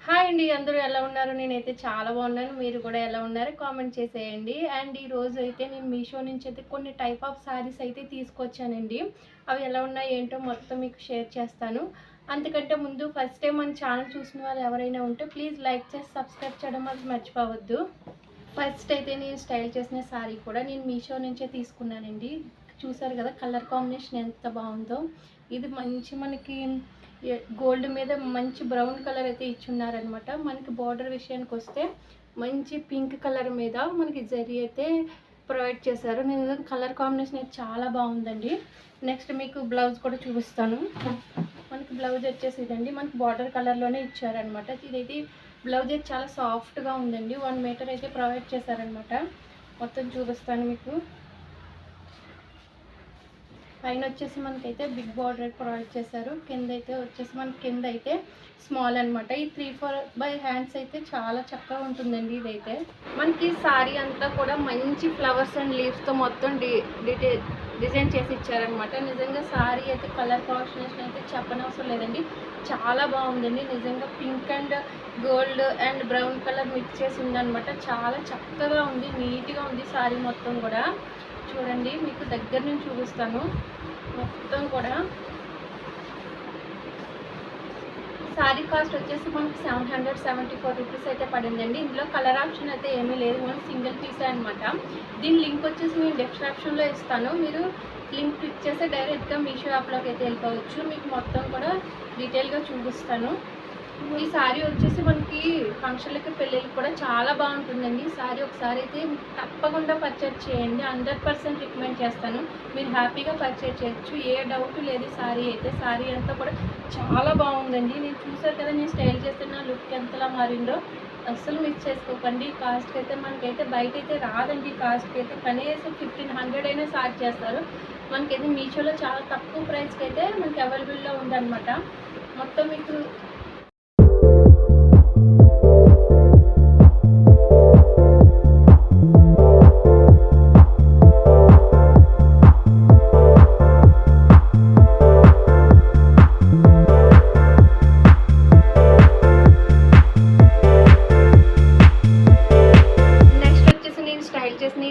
Hi అండి. అందరూ ఎలా ఉన్నారు? నేనైతే చాలా బాగున్నాను. మీరు కూడా ఎలా ఉన్నారు? కామెంట్ చేసేయండి. అండ్ ఈరోజు అయితే నేను మీషో నుంచి అయితే కొన్ని టైప్ ఆఫ్ శారీస్ అయితే తీసుకొచ్చానండి. అవి ఎలా ఉన్నాయి ఏంటో మొత్తం మీకు షేర్ చేస్తాను. అంతకంటే ముందు ఫస్ట్ టైం మన ఛానల్ చూసిన వాళ్ళు ఎవరైనా ఉంటే ప్లీజ్ లైక్ చేసి సబ్స్క్రైబ్ చేయడం అది మర్చిపోవద్దు. ఫస్ట్ అయితే నేను స్టైల్ చేసిన శారీ కూడా నేను మీషో నుంచే తీసుకున్నానండి. చూసారు కదా కలర్ కాంబినేషన్ ఎంత బాగుందో. ఇది మంచి మనకి గోల్డ్ మీద మంచి బ్రౌన్ కలర్ అయితే ఇచ్చున్నారనమాట. మనకి బార్డర్ విషయానికి వస్తే మంచి పింక్ కలర్ మీద మనకి జరీ అయితే ప్రొవైడ్ చేశారు. నేను కలర్ కాంబినేషన్ అయితే చాలా బాగుందండి. నెక్స్ట్ మీకు బ్లౌజ్ కూడా చూపిస్తాను. మనకి బ్లౌజ్ వచ్చేసి ఇదండి. మనకి బార్డర్ కలర్లోనే ఇచ్చారనమాట. ఇదైతే బ్లౌజ్ అయితే చాలా సాఫ్ట్గా ఉందండి. 1 మీటర్ అయితే ప్రొవైడ్ చేశారనమాట. మొత్తం చూపిస్తాను మీకు. పైన వచ్చేసి మనకైతే బిగ్ బార్డర్ ప్రొవైడ్ చేశారు. కింద అయితే వచ్చేసి మనకి కింద అయితే స్మాల్ అనమాట. ఈ 3-4 బై హ్యాండ్స్ అయితే చాలా చక్కగా ఉంటుందండి. ఇదైతే మనకి సారీ అంతా కూడా మంచి ఫ్లవర్స్ అండ్ లీవ్స్తో మొత్తం డిజైన్ చేసి ఇచ్చారనమాట. నిజంగా సారీ అయితే కలర్ కాంబినేషన్ అయితే చెప్పనవసరం లేదండి. చాలా బాగుందండి. నిజంగా pink and gold and brown colour mix చేసి ఉందనమాట. చాలా చక్కగా ఉంది, నీట్గా ఉంది సారీ మొత్తం కూడా. చూడండి మీకు దగ్గర నుంచి చూపిస్తాను మొత్తం కూడా. శారీ కాస్ట్ వచ్చేసి మనకి 774 రూపీస్ అయితే పడిందండి. ఇందులో కలర్ ఆప్షన్ అయితే ఏమీ లేదు, మనం సింగిల్ పీసే అనమాట. దీని లింక్ వచ్చేసి నేను డిస్క్రిప్షన్లో ఇస్తాను. మీరు లింక్ క్లిక్ చేస్తే డైరెక్ట్గా మీషో యాప్లోకి అయితే వెళ్ళిపోవచ్చు. మీకు మొత్తం కూడా డీటెయిల్గా చూపిస్తాను. ఈ శారీ వచ్చేసి మనకి ఫంక్షన్లకి పెళ్ళిళ్ళకి కూడా చాలా బాగుంటుందండి. ఈ శారీ ఒకసారి అయితే తప్పకుండా పర్చేజ్ చేయండి. 100% రికమెండ్ చేస్తాను. మీరు హ్యాపీగా పర్చేజ్ చేయొచ్చు, ఏ డౌట్ లేదు. శారీ అయితే శారీ అంతా కూడా చాలా బాగుందండి. నేను చూసారు కదా నేను స్టైల్ చేస్తున్న లుక్ ఎంతలా మారిందో. అస్సలు మిస్ చేసుకోకండి. కాస్ట్కి అయితే మనకైతే బయట అయితే రాదండి. కాస్ట్కి అయితే కనీసం 1500 అయినా చార్జ్ చేస్తారు. మనకైతే మీషోలో చాలా తక్కువ ప్రైస్కి అయితే మనకి అవైలబుల్లో ఉందన్నమాట. మొత్తం మీకు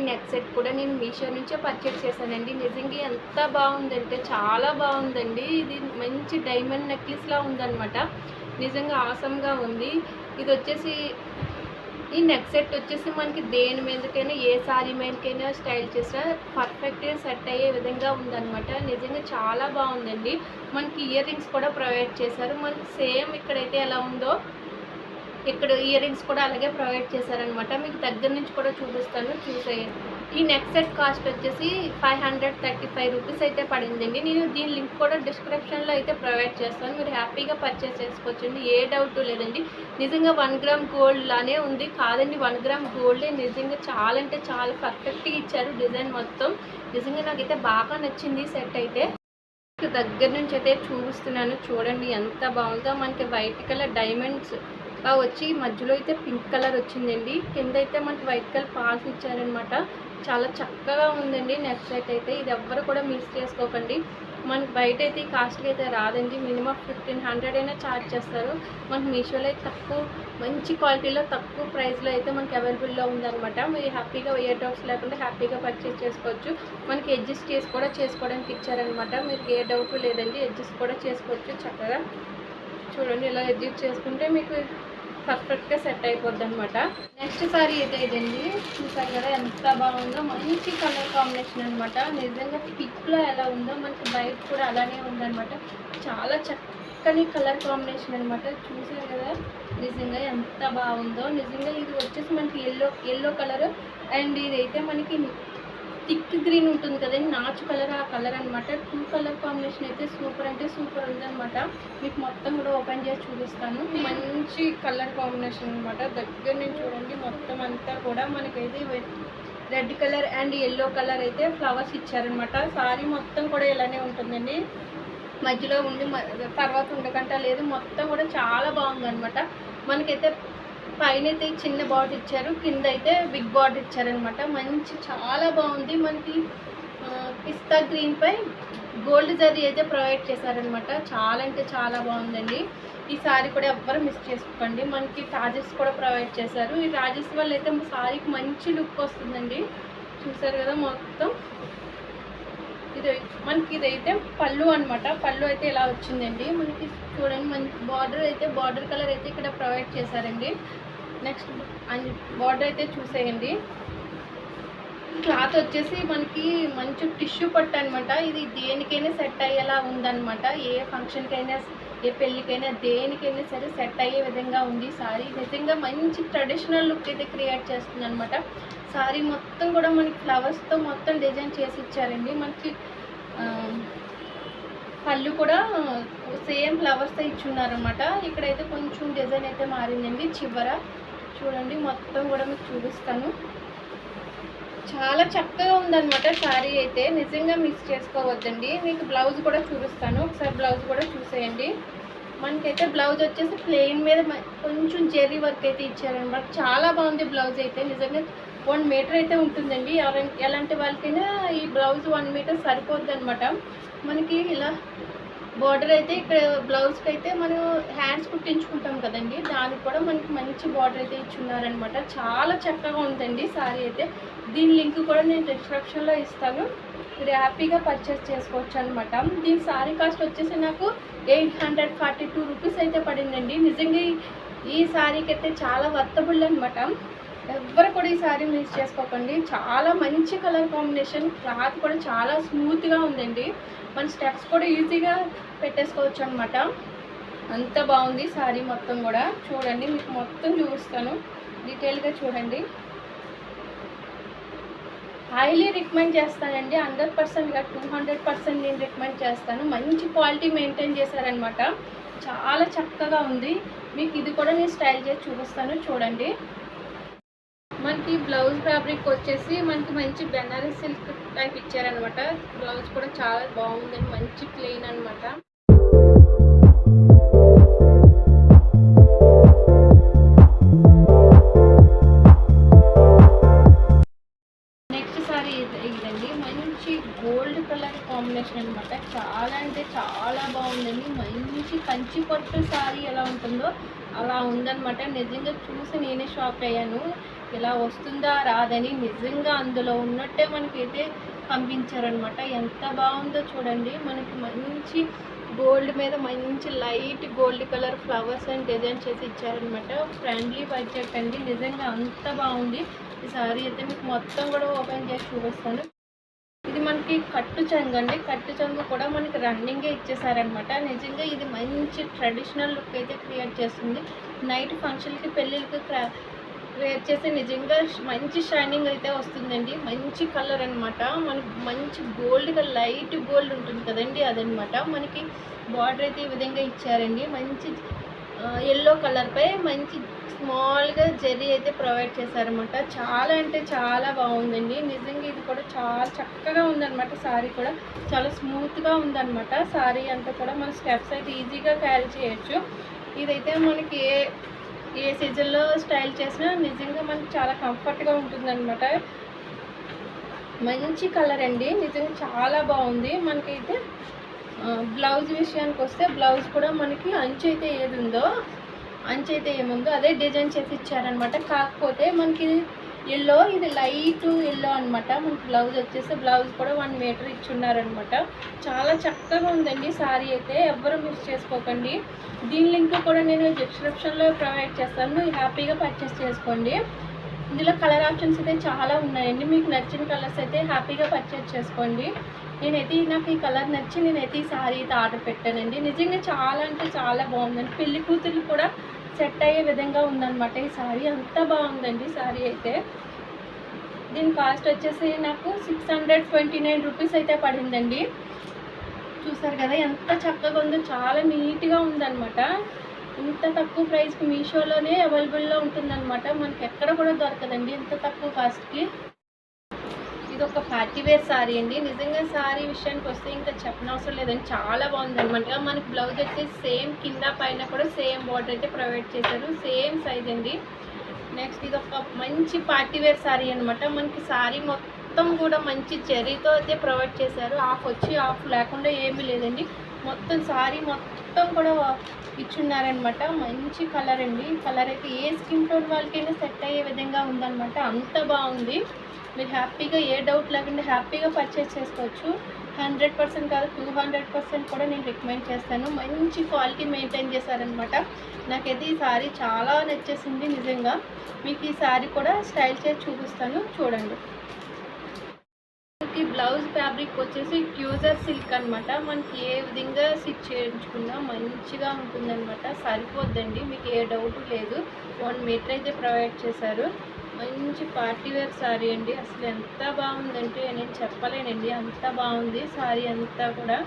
నెక్ సెట్ కూడా నేను మీషో నుంచే పర్చేస్ చేశానండి. నిజంగా ఎంత బాగుందంటే చాలా బాగుందండి. ఇది మంచి డైమండ్ నెక్లెస్లా ఉందన్నమాట. నిజంగా ఆసమ్గా ఉంది. ఇది వచ్చేసి ఈ నెక్ సెట్ వచ్చేసి మనకి దేని మీదకైనా ఏ శారీ మీదకైనా స్టైల్ చేసినా పర్ఫెక్ట్గా సెట్ అయ్యే విధంగా ఉందన్నమాట. నిజంగా చాలా బాగుందండి. మనకి ఇయర్ రింగ్స్ కూడా ప్రొవైడ్ చేశారు. మనకి సేమ్ ఇక్కడైతే ఎలా ఉందో ఇక్కడ ఇయర్ రింగ్స్ కూడా అలాగే ప్రొవైడ్ చేశారనమాట. మీకు దగ్గర నుంచి కూడా చూపిస్తాను, చూసేయండి. ఈ నెక్ సెట్ కాస్ట్ వచ్చేసి 535 రూపీస్ అయితే పడిందండి. నేను దీని లింక్ కూడా డిస్క్రిప్షన్లో అయితే ప్రొవైడ్ చేస్తాను. మీరు హ్యాపీగా పర్చేస్ చేసుకోవచ్చండి, ఏ డౌట్ లేదండి. నిజంగా 1 గ్రామ్ గోల్డ్ లానే ఉంది కాదండి, 1 గ్రామ్ గోల్డే. నిజంగా చాలా అంటే చాలా పర్ఫెక్ట్గా ఇచ్చారు డిజైన్ మొత్తం. నిజంగా నాకైతే బాగా నచ్చింది సెట్ అయితే. దగ్గర నుంచి అయితే చూపిస్తున్నాను, చూడండి ఎంత బాగుందో. మనకి వైట్ కలర్ డైమండ్స్ వచ్చి మధ్యలో అయితే పింక్ కలర్ వచ్చిందండి. కింద అయితే మనకి వైట్ కలర్ పాల్స్ ఇచ్చారనమాట. చాలా చక్కగా ఉందండి నెక్ సెట్ అయితే. ఇది ఎవ్వరు కూడా మిస్ చేసుకోకండి. మనకి బయట అయితే ఈ కాస్ట్కి అయితే రాదండి. మినిమం 1500 అయినా ఛార్జ్ చేస్తారు. మనకి మీషోలో అయితే తక్కువ మంచి క్వాలిటీలో తక్కువ ప్రైస్లో అయితే మనకి అవైలబుల్లో ఉందన్నమాట. మీరు హ్యాపీగా ఏ డౌట్స్ లేకుండా హ్యాపీగా పర్చేస్ చేసుకోవచ్చు. మనకి అడ్జస్ట్ చేసుకోవడానికి ఇచ్చారనమాట. మీరు ఏ డౌట్ లేదండి, అడ్జస్ట్ కూడా చేసుకోవచ్చు చక్కగా. చూడండి ఇలా అడ్జస్ట్ చేసుకుంటే మీకు పర్ఫెక్ట్గా సెట్ అయిపోద్ది అనమాట. నెక్స్ట్ సారీ అయితే ఇదండి. చూసారు కదా ఎంత బాగుందో, మంచి కలర్ కాంబినేషన్ అనమాట. నిజంగా పిక్లో ఎలా ఉందో మనకి బయట కూడా అలానే ఉందన్నమాట. చాలా చక్కని కలర్ కాంబినేషన్ అనమాట. చూసారు కదా నిజంగా ఎంత బాగుందో. నిజంగా ఇది వచ్చేసి మనకి ఎల్లో కలర్ అండ్ ఇదైతే మనకి థిక్ గ్రీన్ ఉంటుంది కదండి, నాచు కలర్, ఆ కలర్ అనమాట. 2 కలర్ కాంబినేషన్ అయితే సూపర్ అంటే సూపర్ ఉందన్నమాట. మీకు మొత్తం కూడా ఓపెన్ చేసి చూపిస్తాను. మంచి కలర్ కాంబినేషన్ అనమాట. దగ్గర నుంచి చూడండి మొత్తం అంతా కూడా మనకైతే red colour and yellow colour అయితే ఫ్లవర్స్ ఇచ్చారనమాట. సారీ మొత్తం కూడా ఇలానే ఉంటుందండి. మధ్యలో ఉండి తర్వాత ఉండకంట లేదు. మొత్తం కూడా చాలా బాగుందన్నమాట. మనకైతే పైన అయితే చిన్న బార్డర్ ఇచ్చారు, కింద అయితే బిగ్ బార్డర్ ఇచ్చారనమాట. మంచి చాలా బాగుంది. మనకి పిస్తా గ్రీన్ పై గోల్డ్ జరీ అయితే ప్రొవైడ్ చేశారనమాట. చాలా అంటే చాలా బాగుందండి. ఈ సారీ కూడా ఎవ్వరు మిస్ చేసుకోకండి. మనకి టాజెస్ కూడా ప్రొవైడ్ చేశారు. ఈ టాజెస్ వల్ల అయితే సారీకి మంచి లుక్ వస్తుందండి. చూసారు కదా మొత్తం. మనకి ఇదైతే పళ్ళు అనమాట. పళ్ళు అయితే ఇలా వచ్చిందండి. మనకి చూడండి, మంచి బార్డర్ కలర్ అయితే ఇక్కడ ప్రొవైడ్ చేశారండి. నెక్స్ట్ బార్డర్ అయితే చూసేయండి. క్లాత్ వచ్చేసి మనకి మంచి టిష్యూ పట్టు అనమాట. ఇది దేనికైనా సెట్ అయ్యేలా ఉందన్నమాట. ఏ ఫంక్షన్కైనా, ఏ పెళ్ళికైనా, దేనికైనా సరే సెట్ అయ్యే విధంగా ఉంది సారీ. నిజంగా మంచి ట్రెడిషనల్ లుక్ అయితే క్రియేట్ చేస్తుంది అనమాట. సారీ మొత్తం కూడా మనకి ఫ్లవర్స్తో మొత్తం డిజైన్ చేసి ఇచ్చారండి. మనకి పళ్ళు కూడా సేమ్ ఫ్లవర్స్తో ఇచ్చున్నారనమాట. ఇక్కడైతే కొంచెం డిజైన్ అయితే మారిందండి. చివర చూడండి, మొత్తం కూడా మీకు చూపిస్తాను. చాలా చక్కగా ఉందన్నమాట సారీ అయితే. నిజంగా మిస్ చేసుకోవద్దండి. మీకు బ్లౌజ్ కూడా చూపిస్తాను. ఒకసారి బ్లౌజ్ కూడా చూసేయండి. మనకైతే బ్లౌజ్ వచ్చేసి ప్లెయిన్ మీద కొంచెం జెర్రీ వర్క్ అయితే ఇచ్చారనమాట. చాలా బాగుంది బ్లౌజ్ అయితే. నిజంగా 1 మీటర్ అయితే ఉంటుందండి. ఎలాంటి వాళ్ళకైనా ఈ బ్లౌజ్ 1 మీటర్ సరిపోద్ది అనమాట. మనకి ఇలా బార్డర్ అయితే ఇక్కడ బ్లౌజ్కి అయితే మనం హ్యాండ్స్ కుట్టించుకుంటాం కదండి, దానికి కూడా మనకి మంచి బార్డర్ అయితే ఇచ్చున్నారనమాట. చాలా చక్కగా ఉందండి సారీ అయితే. దీని లింక్ కూడా నేను డిస్క్రిప్షన్లో ఇస్తాను. మీరు హ్యాపీగా పర్చేస్ చేసుకోవచ్చు అనమాట. దీని సారీ కాస్ట్ వచ్చేసి నాకు 842 రూపీస్ అయితే పడిందండి. నిజంగా ఈ సారీకి అయితే చాలా వర్తబుల్ అనమాట. ఎవ్వరు కూడా ఈ సారీ మిస్ చేసుకోకండి. చాలా మంచి కలర్ కాంబినేషన్. క్లాత్ కూడా చాలా స్మూత్గా ఉందండి. మన స్టెప్స్ కూడా ఈజీగా పెట్టేసుకోవచ్చు అనమాట. అంత బాగుంది సారీ మొత్తం కూడా. చూడండి, మీకు మొత్తం చూపిస్తాను, డీటెయిల్గా చూడండి. హైలీ రికమెండ్ చేస్తానండి. 100%గా 200% నేను రికమెండ్ చేస్తాను. మంచి క్వాలిటీ మెయింటైన్ చేశారనమాట. చాలా చక్కగా ఉంది. మీకు ఇది కూడా నేను స్టైల్ చేసి చూపిస్తాను, చూడండి. మనకి బ్లౌజ్ ఫ్యాబ్రిక్ వచ్చేసి మనకి మంచి బెనారస్ సిల్క్ టైప్ ఇచ్చారనమాట. బ్లౌజ్ కూడా చాలా బాగుందండి. మంచి ప్లెయిన్ అనమాట. నెక్స్ట్ సారీ ఇదండి. మంచి గోల్డ్ కలర్ కాంబినేషన్ అనమాట. చాలా అంటే చాలా బాగుందండి. మంచి కంచి పట్టు సారీ ఎలా ఉంటుందో అలా ఉందన్నమాట. నిజంగా చూసి నేనే షాక్ అయ్యాను. ఇలా వస్తుందా రాదని. నిజంగా అందులో ఉన్నట్టే మనకైతే పంపించారనమాట. ఎంత బాగుందో చూడండి. మనకి మంచి గోల్డ్ మీద మంచి light gold colour flowers and design చేసి ఇచ్చారనమాట. ఫ్రెండ్లీ బడ్జెట్ అండి. నిజంగా అంత బాగుంది ఈ సారీ అయితే. మీకు మొత్తం కూడా ఓపెన్ చేసి చూపిస్తాను. ఇది మనకి కట్టు చెంగు అండి. కట్టు చెంగు కూడా మనకి రన్నింగే ఇచ్చేసారనమాట. నిజంగా ఇది మంచి ట్రెడిషనల్ లుక్ అయితే క్రియేట్ చేస్తుంది. నైట్ ఫంక్షన్కి, పెళ్ళిళ్ళకి వేర్ చేస్తే నిజంగా మంచి షైనింగ్ అయితే వస్తుందండి. మంచి కలర్ అనమాట. మనకి మంచి గోల్డ్గా లైట్ గోల్డ్ ఉంటుంది కదండి, అదనమాట. మనకి బార్డర్ అయితే ఈ విధంగా ఇచ్చారండి. మంచి ఎల్లో కలర్పై మంచి స్మాల్గా జెర్రీ అయితే ప్రొవైడ్ చేశారనమాట. చాలా అంటే చాలా బాగుందండి. నిజంగా ఇది కూడా చాలా చక్కగా ఉందన్నమాట. సారీ కూడా చాలా స్మూత్గా ఉందన్నమాట. సారీ అంతా కూడా మన స్టెప్స్ అయితే ఈజీగా క్యారీ చేయొచ్చు. ఇదైతే మనకి ఏ సీజన్లో స్టైల్ చేసినా నిజంగా మనకి చాలా కంఫర్ట్గా ఉంటుందన్నమాట. మంచి కలర్ అండి. నిజంగా చాలా బాగుంది. మనకైతే బ్లౌజ్ విషయానికి వస్తే బ్లౌజ్ కూడా మనకి అంచు అయితే ఏది ఉందో, అంచు అయితే ఏముందో అదే డిజైన్ చేసి ఇచ్చారనమాట. కాకపోతే మనకి ఎల్లో, ఇది లైట్ ఎల్లో అనమాట. మనకి బ్లౌజ్ వచ్చేసి బ్లౌజ్ కూడా 1 మీటర్ ఇచ్చున్నారనమాట. చాలా చక్కగా ఉందండి సారీ అయితే. ఎవ్వరూ మిస్ చేసుకోకండి. దీని లింక్ కూడా నేను డిస్క్రిప్షన్లో ప్రొవైడ్ చేస్తాను. హ్యాపీగా పర్చేస్ చేసుకోండి. ఇందులో కలర్ ఆప్షన్స్ అయితే చాలా ఉన్నాయండి. మీకు నచ్చిన కలర్స్ అయితే హ్యాపీగా పర్చేస్ చేసుకోండి. నాకు ఈ కలర్ నచ్చి నేనైతే ఈ సారీ అయితే ఆర్డర్ పెట్టానండి. నిజంగా చాలా అంటే చాలా బాగుందండి. పెళ్లి కూతురు కూడా సెట్ అయ్యే విధంగా ఉందన్నమాట ఈ సారీ. అంత బాగుందండి సారీ అయితే. దీని కాస్ట్ వచ్చేసి నాకు 629 రూపీస్ అయితే పడిందండి. చూసారు కదా ఎంత చక్కగా ఉందో. చాలా నీట్గా ఉందన్నమాట. ఇంత తక్కువ ప్రైస్కి మీషోలోనే అవైలబుల్లో ఉంటుందన్నమాట. మనకి ఎక్కడ కూడా దొరకదండి ఇంత తక్కువ కాస్ట్కి. ఇది ఒక పార్టీ వేర్ సారీ అండి. నిజంగా సారీ విషయానికి వస్తే ఇంకా చెప్పనవసరం లేదండి. చాలా బాగుందన్నమాట. మనకి బ్లౌజ్ వచ్చేసి సేమ్ కింద పైన కూడా సేమ్ బార్డర్ అయితే ప్రొవైడ్ చేశారు. సేమ్ సైజ్ అండి. నెక్స్ట్ ఇది ఒక మంచి పార్టీ వేర్ సారీ అనమాట. మనకి సారీ మొత్తం కూడా మంచి జెర్రీతో అయితే ప్రొవైడ్ చేశారు. హాఫ్ వచ్చి హాఫ్ లేకుండా ఏమీ లేదండి. మొత్తం సారీ మొత్తం కూడా ఇచ్చున్నారనమాట. మంచి కలర్ అండి. కలర్ అయితే ఏ స్కిన్ టోన్ వాళ్ళకైనా సెట్ అయ్యే విధంగా ఉందన్నమాట. అంత బాగుంది. మీరు హ్యాపీగా ఏ డౌట్ లేకుండా హ్యాపీగా పర్చేస్ చేసుకోవచ్చు. 100% కాదు 200% కూడా నేను రికమెండ్ చేస్తాను. మంచి క్వాలిటీ మెయింటైన్ చేశారనమాట. నాకైతే ఈ సారీ చాలా నచ్చేసింది నిజంగా. మీకు ఈ సారీ కూడా స్టైల్ చేసి చూపిస్తాను, చూడండి. ఈ బ్లౌజ్ ఫ్యాబ్రిక్ వచ్చేసి ట్యూజర్ సిల్క్ అనమాట. మనకి ఏ విధంగా స్టిచ్ చేయించుకున్నా మంచిగా ఉంటుందన్నమాట. సరిపోద్దండి, మీకు ఏ డౌట్ లేదు. 1 మీటర్ అయితే ప్రొవైడ్ చేశారు. మంచి పార్టీ వేర్ సారీ అండి. అసలు ఎంత బాగుందంటే నేను చెప్పలేనండి, అంత బాగుంది సారీ అంతా కూడా.